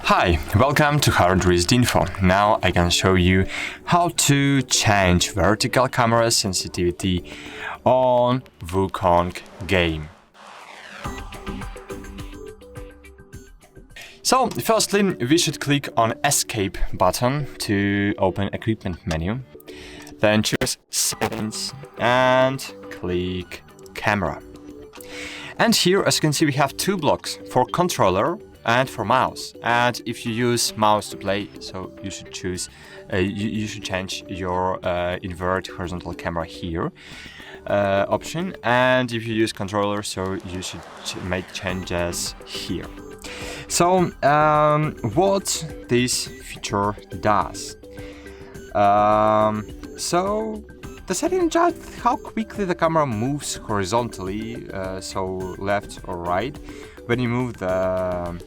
Hi, welcome to HardReset.Info. Now I can show you how to change vertical camera sensitivity on Wukong game. So firstly, we should click on Escape button to open equipment menu. Then choose Settings and click Camera. And here, as you can see, we have two blocks for controller and for mouse. And if you use mouse to play, so you should choose, you should change your invert horizontal camera here option. And if you use controller, so you should make changes here. So what this feature does? So the setting adjusts how quickly the camera moves horizontally, so left or right. When you move the,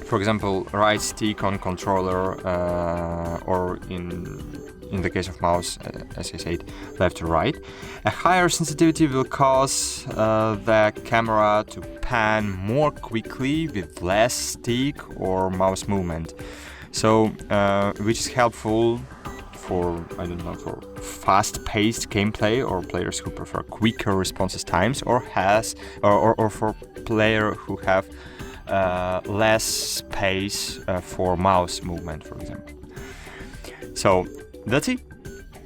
for example, right stick on controller, or in the case of mouse, as I said, left to right, a higher sensitivity will cause the camera to pan more quickly with less stick or mouse movement. So, which is helpful for, I don't know, for fast-paced gameplay or players who prefer quicker responses times, or for players who have less space for mouse movement, for example. So that's it.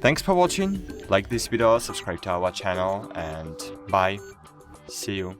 Thanks for watching. Like this video, subscribe to our channel, and bye. See you.